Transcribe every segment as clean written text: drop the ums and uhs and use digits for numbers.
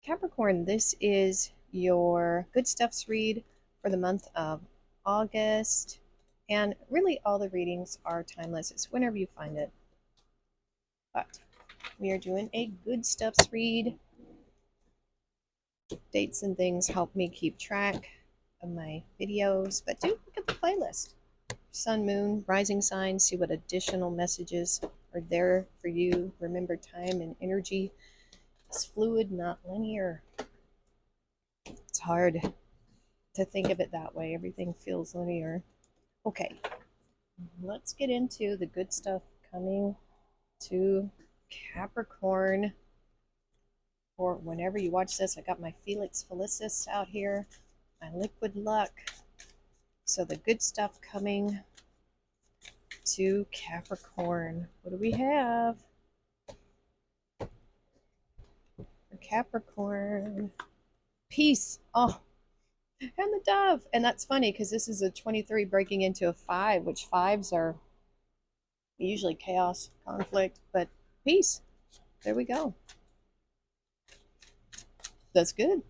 Capricorn, this is your good stuffs read for the month of August. And really, all the readings are timeless. It's whenever you find it. But we are doing a good stuffs read. Dates and things help me keep track of my videos. But do look at the playlist. Sun, moon, rising signs. See what additional messages are there for you. Remember, time and energy is fluid, not linear. It's hard to think of it that way. Everything feels linear. Okay, let's get into the good stuff coming to Capricorn. Or whenever you watch this, I got my Felix Felicis out here, my liquid luck. So the good stuff coming to Capricorn. What do we have for Capricorn? Peace. Oh, and the dove. And that's funny because this is a 23 breaking into a 5, which 5s are usually chaos, conflict, but peace. There we go. That's good.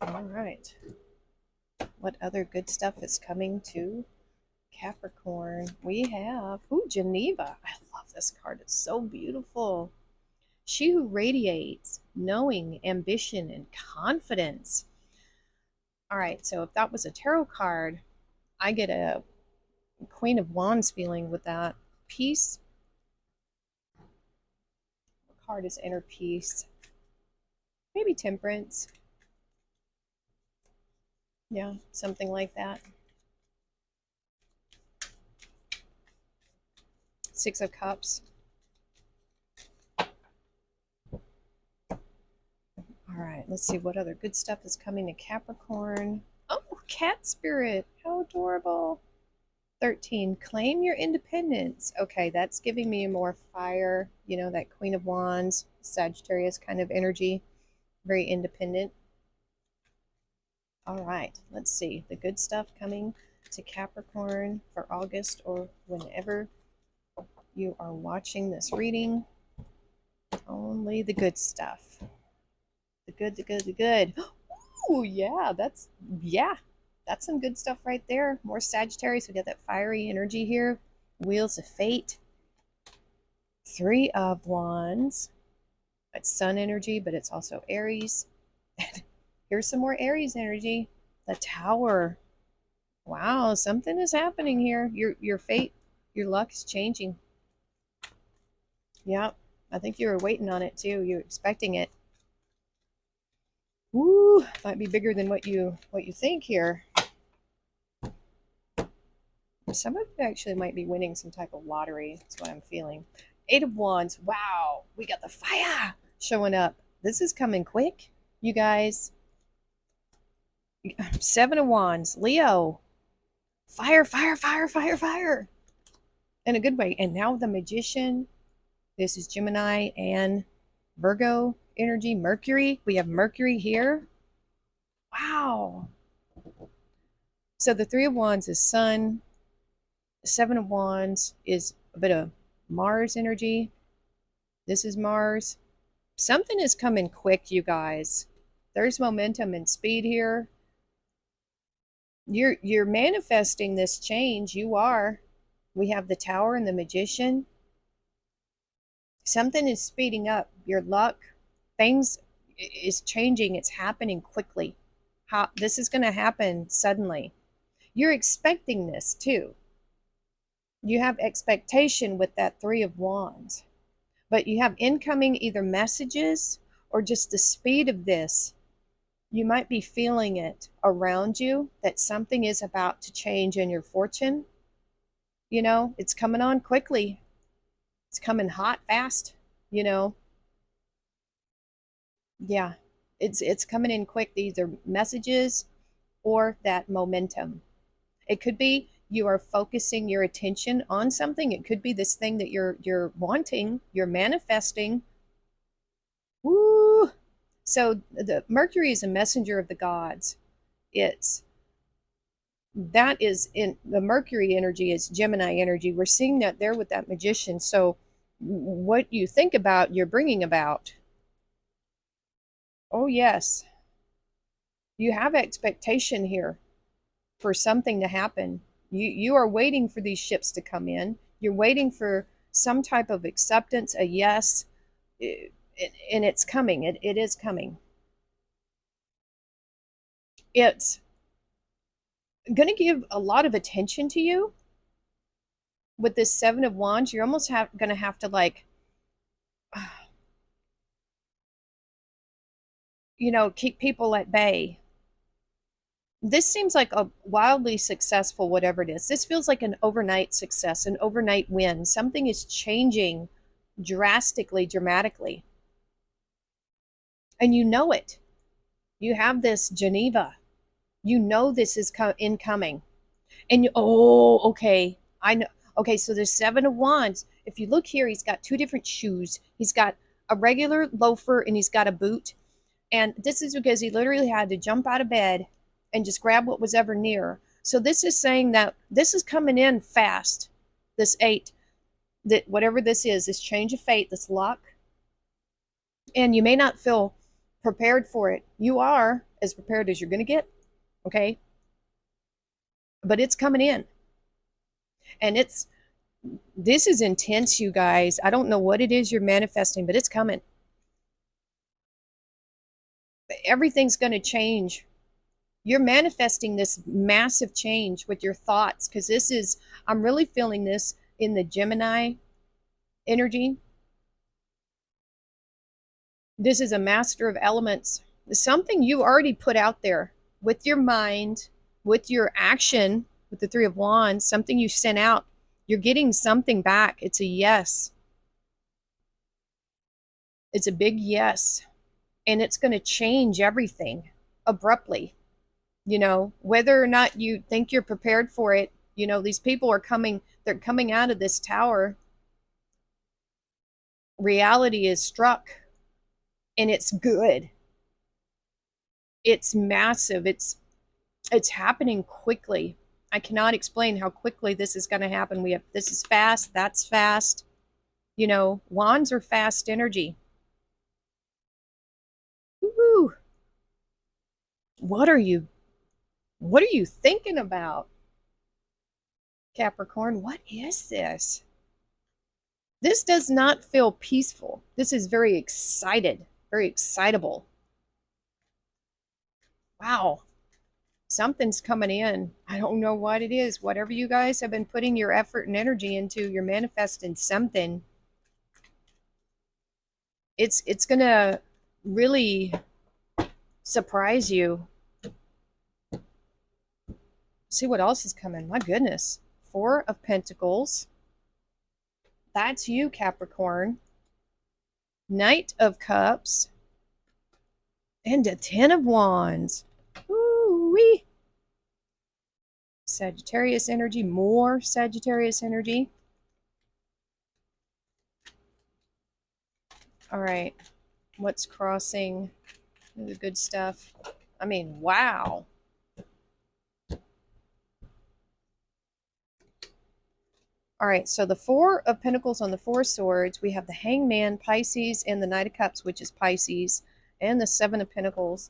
All right. What other good stuff is coming to Capricorn? We have, Geneva. I love this card. It's so beautiful. She who radiates knowing, ambition, and confidence. All right, so if that was a tarot card, I get a Queen of Wands feeling with that. Peace. What card is inner peace? Maybe temperance. Yeah, something like that. Six of Cups. All right, let's see what other good stuff is coming to Capricorn. Oh, cat spirit. How adorable. 13, claim your independence. Okay, that's giving me more fire, you know, that Queen of Wands, Sagittarius kind of energy, very independent. All right, let's see the good stuff coming to Capricorn for August or whenever you are watching this reading. Only the good stuff. The good, the good, the good. Oh, yeah, that's some good stuff right there. More Sagittarius. We got that fiery energy here. Wheels of Fate. 3 of Wands. It's sun energy, but it's also Aries. Here's some more Aries energy. The Tower. Wow, something is happening here. Your fate, your luck is changing. Yep, I think you were waiting on it too. You're expecting it. Woo, might be bigger than what you think here. Some of you actually might be winning some type of lottery. That's what I'm feeling. 8 of Wands. Wow, we got the fire showing up. This is coming quick, you guys. 7 of Wands. Leo. Fire, fire, fire, fire, fire. In a good way. And now the Magician. This is Gemini and Virgo energy. Mercury. We have Mercury here. Wow. So the 3 of Wands is Sun. The 7 of Wands is a bit of Mars energy. This is Mars. Something is coming quick, you guys. There's momentum and speed here. You're manifesting this change. You are. We have the Tower and the Magician. Something is speeding up. Your luck, things is changing. It's happening quickly. This is going to happen suddenly. You're expecting this too. You have expectation with that 3 of Wands, but you have incoming either messages or just the speed of this. You might be feeling it around you that something is about to change in your fortune. You know, it's coming on quickly. It's coming hot, fast, you know. Yeah, it's coming in quick. These are messages or that momentum. It could be you are focusing your attention on something. It could be this thing that you're wanting, you're manifesting. Woo! So the Mercury is a messenger of the gods. That is in the Mercury energy is Gemini energy. We're seeing that there with that Magician. So what you think about, you're bringing about. Oh, yes. You have expectation here for something to happen. You are waiting for these ships to come in. You're waiting for some type of acceptance, a yes, and it's coming. It is coming. It's going to give a lot of attention to you with this Seven of Wands. You're almost going to have to like, keep people at bay. This seems like a wildly successful, whatever it is. This feels like an overnight success, an overnight win. Something is changing drastically, dramatically. And you know it. You have this Geneva. You know this is incoming. And okay. I know. Okay, so there's Seven of Wands. If you look here, he's got two different shoes. He's got a regular loafer and he's got a boot. And this is because he literally had to jump out of bed and just grab what was ever near. So this is saying that this is coming in fast. This eight, that whatever this is, this change of fate, this luck. And you may not feel prepared for it. You are as prepared as you're going to get. Okay. But it's coming in. And this is intense, you guys. I don't know what it is you're manifesting, but it's coming. Everything's going to change. You're manifesting this massive change with your thoughts because I'm really feeling this in the Gemini energy. This is a master of elements. Something you already put out there with your mind, with your action, with the Three of Wands, something you sent out. You're getting something back. It's a yes. It's a big yes. And it's going to change everything abruptly. Whether or not you think you're prepared for it, these people they're coming out of this tower. Reality is struck and it's good. It's massive. It's happening quickly. I cannot explain how quickly this is going to happen. This is fast, that's fast. Wands are fast energy. Woo-hoo. What are you thinking about? Capricorn, what is this? This does not feel peaceful. This is very excited, very excitable. Wow. Something's coming in. I don't know what it is. Whatever you guys have been putting your effort and energy into, you're manifesting something. It's going to really surprise you. See what else is coming. My goodness. Four of Pentacles. That's you, Capricorn. Knight of Cups. And a Ten of Wands. Ooh-wee. Sagittarius energy. More Sagittarius energy. All right. What's crossing? The good stuff. I mean, wow. All right, so the Four of Pentacles on the Four Swords, we have the Hangman, Pisces, and the Knight of Cups, which is Pisces, and the Seven of Pentacles.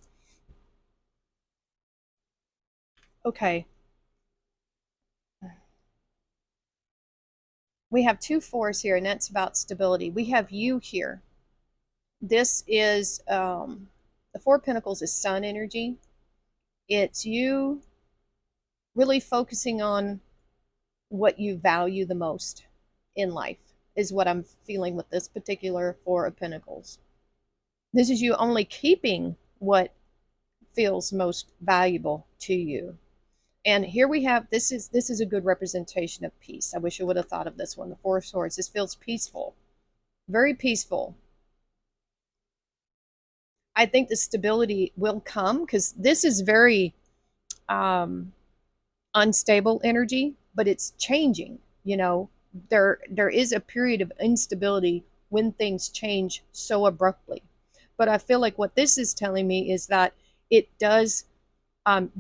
Okay. We have two fours here, and that's about stability. We have you here. This is, the Four of Pentacles is sun energy. It's you really focusing on what you value the most in life is what I'm feeling with this particular Four of Pentacles. This is you only keeping what feels most valuable to you. And here we have, this is a good representation of peace. I wish I would have thought of this one, the Four of Swords. This feels peaceful, very peaceful. I think the stability will come because this is very unstable energy, but it's changing. There is a period of instability when things change so abruptly. But I feel like what this is telling me is that it does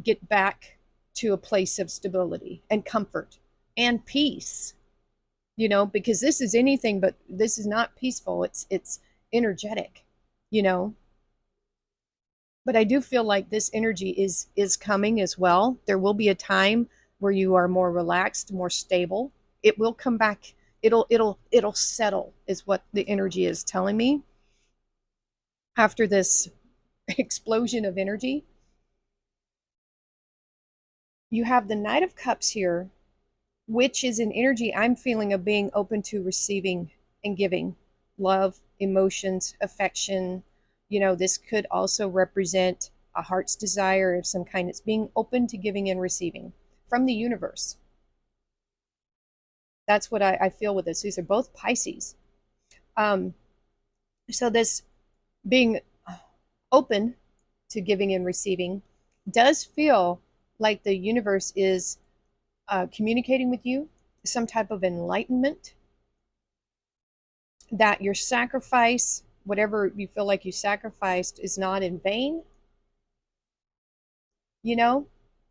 get back to a place of stability and comfort and peace, because this is anything but, this is not peaceful. It's energetic, But I do feel like this energy is coming as well. There will be a time where you are more relaxed, more stable. It will come back. It'll settle is what the energy is telling me after this explosion of energy. You have the Knight of Cups here, which is an energy I'm feeling of being open to receiving and giving love, emotions, affection. This could also represent a heart's desire of some kind. It's being open to giving and receiving from the universe. That's what I feel with this. These are both Pisces. Um, so, this being open to giving and receiving does feel like the universe is communicating with you some type of enlightenment, that your sacrifice, whatever you feel like you sacrificed, is not in vain. You know,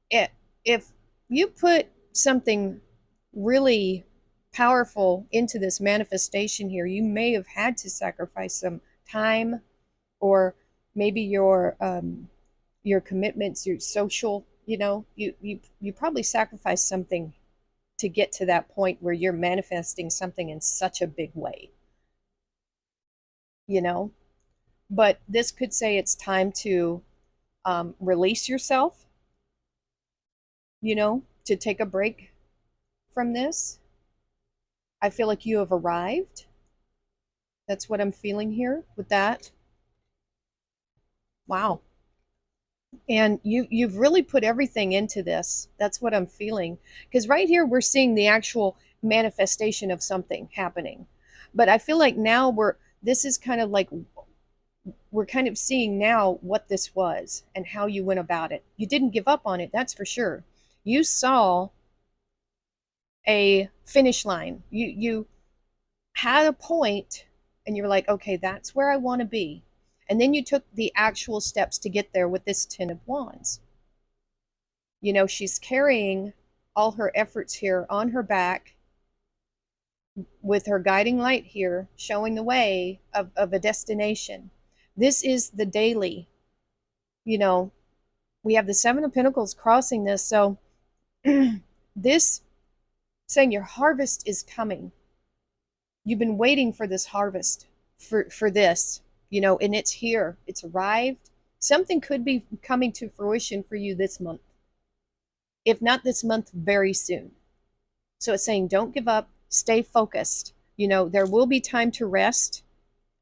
it, if you put something really powerful into this manifestation here, you may have had to sacrifice some time, or maybe your commitments, your social. You probably sacrificed something to get to that point where you're manifesting something in such a big way. You know, but this could say it's time to release yourself, to take a break from this. I feel like you have arrived. That's what I'm feeling here with that. Wow. And you've really put everything into this. That's what I'm feeling. Because right here we're seeing the actual manifestation of something happening. But I feel like now this is kind of like we're kind of seeing now what this was and how you went about it. You didn't give up on it, that's for sure. You saw a finish line. You had a point and you were like, okay, that's where I want to be. And then you took the actual steps to get there with this 10 of Wands. She's carrying all her efforts here on her back with her guiding light here, showing the way of a destination. This is the daily, we have the Seven of Pentacles crossing this. So this saying your harvest is coming. You've been waiting for this harvest, for this, and it's here. It's arrived. Something could be coming to fruition for you this month. If not this month, very soon. So it's saying don't give up, stay focused. There will be time to rest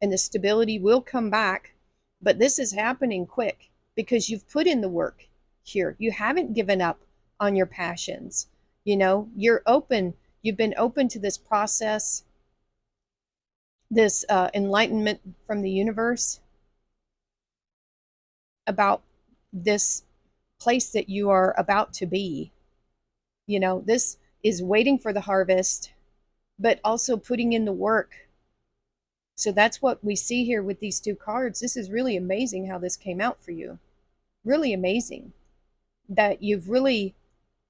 and the stability will come back, but this is happening quick because you've put in the work here. You haven't given up on your passions. You're open. You've been open to this process, this enlightenment from the universe about this place that you are about to be. This is waiting for the harvest, but also putting in the work. So that's what we see here with these two cards. This is really amazing how this came out for you. Really amazing that you've really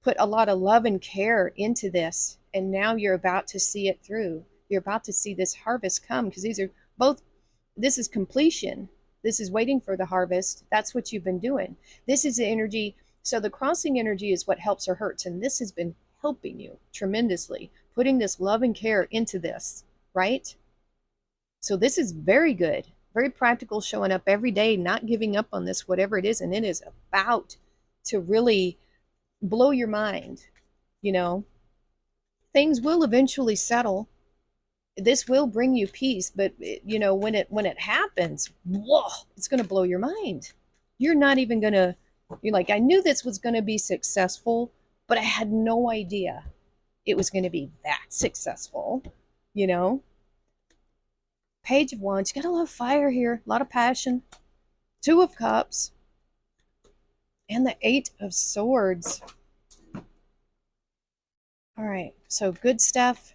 put a lot of love and care into this, and now you're about to see it through. You're about to see this harvest come, because these are both, this is completion. This is waiting for the harvest. That's what you've been doing. This is the energy. So the crossing energy is what helps or hurts, and this has been helping you tremendously, putting this love and care into this, right? So this is very good, very practical, showing up every day, not giving up on this, whatever it is. And it is about to really blow your mind. Things will eventually settle. This will bring you peace, but when it happens, whoa, it's going to blow your mind. You're not even going to, you're like, I knew this was going to be successful, but I had no idea it was going to be that successful. Page of Wands, you got a lot of fire here, a lot of passion. Two of Cups and the Eight of Swords. All right, so good stuff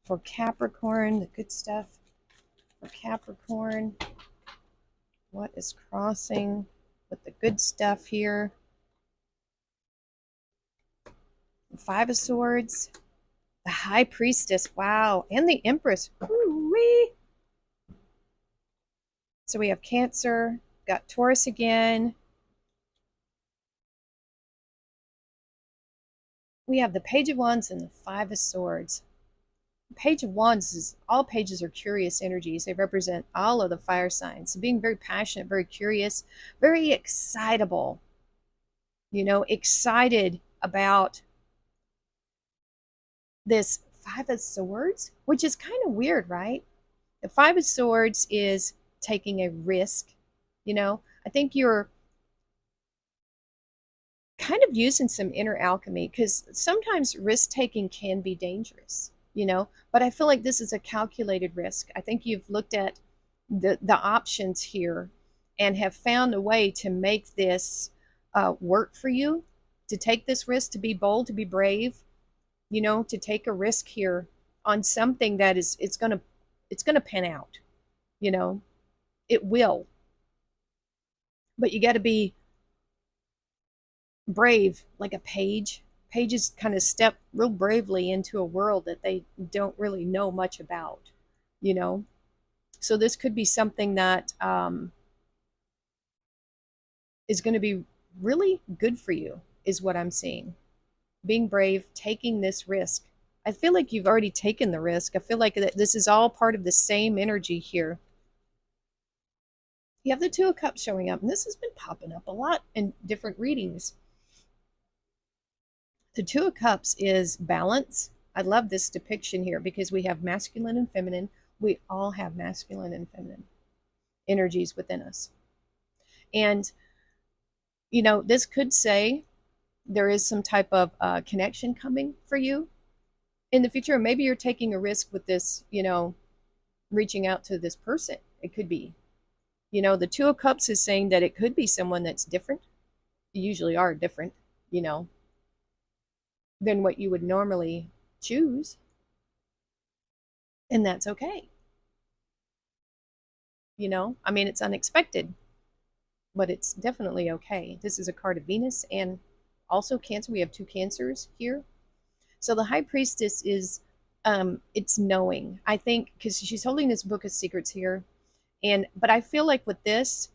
for Capricorn, the good stuff for Capricorn. What is crossing with the good stuff here? Five of Swords, the High Priestess, wow, and the Empress. Ooh-wee. So we have Cancer, got Taurus again, we have the Page of Wands and the Five of Swords. Page of Wands is, all pages are curious energies. They represent all of the fire signs. So being very passionate, very curious, very excitable, excited about this Five of Swords, which is kind of weird, right? The Five of Swords is taking a risk. I think you're kind of using some inner alchemy, because sometimes risk taking can be dangerous, but I feel like this is a calculated risk. I think you've looked at the options here and have found a way to make this work for you, to take this risk, to be bold, to be brave, to take a risk here on something that is, it's gonna pan out. It will, but you got to be brave, like a page. Pages kind of step real bravely into a world that they don't really know much about, you know. So this could be something that is going to be really good for you, is what I'm seeing. Being brave, taking this risk. I feel like you've already taken the risk. I feel like this is all part of the same energy here. You have the Two of Cups showing up, and this has been popping up a lot in different readings. The Two of Cups is balance. I love this depiction here because we have masculine and feminine. We all have masculine and feminine energies within us. And, this could say there is some type of connection coming for you in the future. Maybe you're taking a risk with this, reaching out to this person. It could be, the Two of Cups is saying that it could be someone that's different. You usually are different, than what you would normally choose. And that's okay. It's unexpected, but it's definitely okay. This is a card of Venus and also Cancer. We have two Cancers here. So the High Priestess is, it's knowing. I think because she's holding this book of secrets here, but I feel like with this,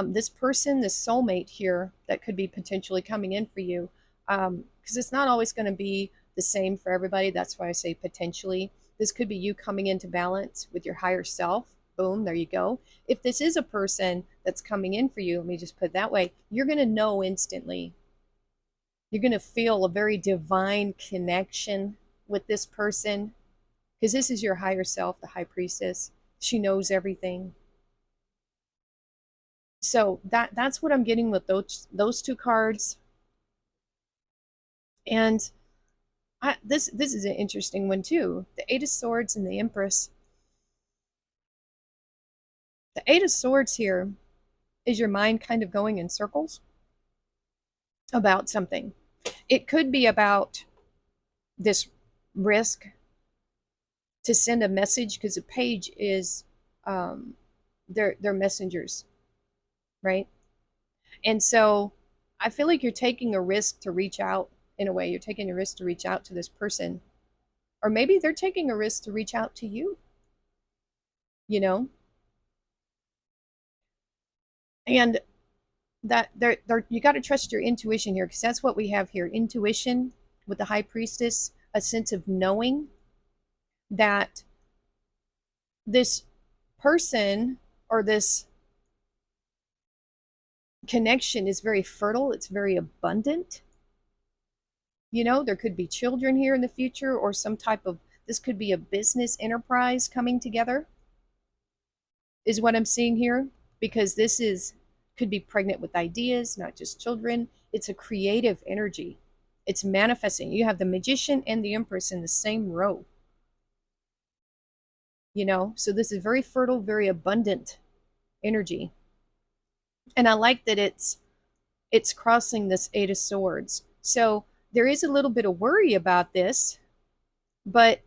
this person, this soulmate here that could be potentially coming in for you, because it's not always going to be the same for everybody. That's why I say potentially. This could be you coming into balance with your higher self. Boom, there you go. If this is a person that's coming in for you, let me just put it that way, you're going to know instantly. You're going to feel a very divine connection with this person, because this is your higher self, the High Priestess. She knows everything. So that's what I'm getting with those two cards. And this is an interesting one too. The Eight of Swords and the Empress. The Eight of Swords here is your mind kind of going in circles about something. It could be about this risk to send a message, because a page is they're messengers, right? And so I feel like you're taking a risk to reach out. In a way, you're taking a risk to reach out to this person, or maybe they're taking a risk to reach out to you, and that you got to trust your intuition here, because that's what we have here. Intuition with the High Priestess, a sense of knowing that this person or this connection is very fertile, it's very abundant. There could be children here in the future, or some type of, this could be a business enterprise coming together, is what I'm seeing here, because this could be pregnant with ideas, not just children. It's a creative energy. It's manifesting. You have the Magician and the Empress in the same row. So this is very fertile, very abundant energy. And I like that it's crossing this Eight of Swords. So there is a little bit of worry about this, but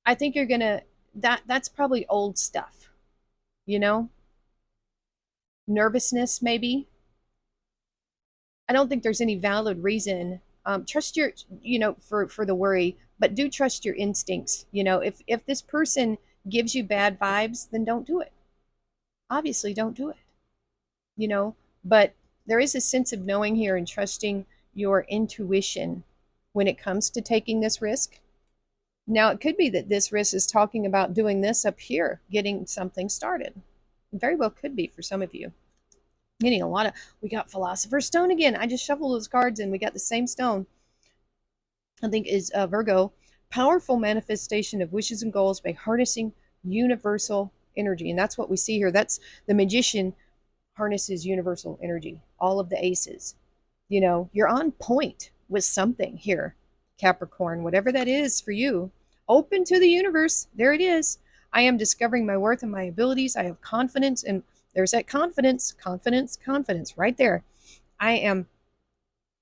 I think you're gonna, that's probably old stuff, nervousness maybe. I don't think there's any valid reason. Trust your, for the worry, but do trust your instincts. If this person gives you bad vibes, then don't do it. Obviously, don't do it. But there is a sense of knowing here and trusting your intuition when it comes to taking this risk. Now, it could be that this risk is talking about doing this up here, getting something started. It very well could be for some of you. Getting a lot of, we got Philosopher's Stone again. I just shuffled those cards and we got the same stone. I think is Virgo. Powerful manifestation of wishes and goals by harnessing universal energy. And that's what we see here. That's the magician harnesses universal energy. All of the aces. You know, you're on point with something here, Capricorn, whatever that is for you. Open to the universe. There it is. I am discovering my worth and my abilities. I have confidence. And there's that confidence, confidence, confidence right there. I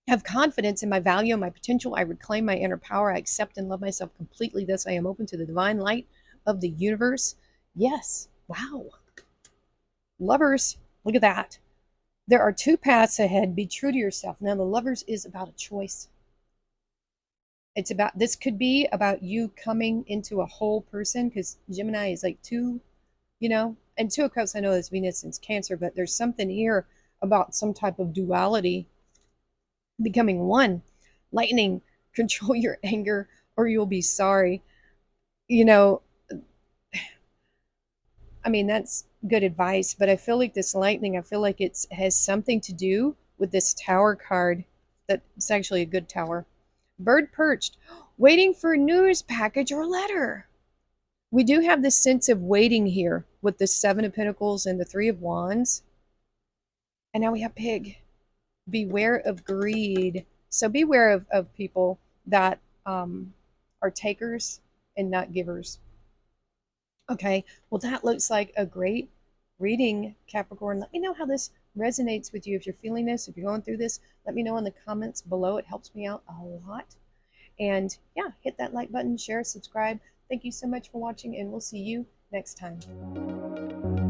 have confidence in my value and my potential. I reclaim my inner power. I accept and love myself completely. Thus, I am open to the divine light of the universe. Yes. Wow. Lovers, look at that. There are two paths ahead. Be true to yourself. Now, the Lovers is about a choice. It's about, this could be about you coming into a whole person, because Gemini is like two, you know, and Two of Cups, I know it's Venus and it's Cancer, but there's something here about some type of duality becoming one. Lightning, control your anger or you'll be sorry. You know, I mean, that's good advice, but I feel like this lightning, I feel like it has something to do with this Tower card. That's actually a good tower. Bird perched, waiting for a news package or letter. We do have this sense of waiting here with the Seven of Pentacles and the Three of Wands. And now we have Pig. Beware of greed. So beware of people that are takers and not givers. Okay, well, that looks like a great reading, Capricorn. Let me know how this resonates with you. If you're feeling this, if you're going through this, let me know in the comments below. It helps me out a lot. And yeah, hit that like button, share, subscribe. Thank you so much for watching, and we'll see you next time.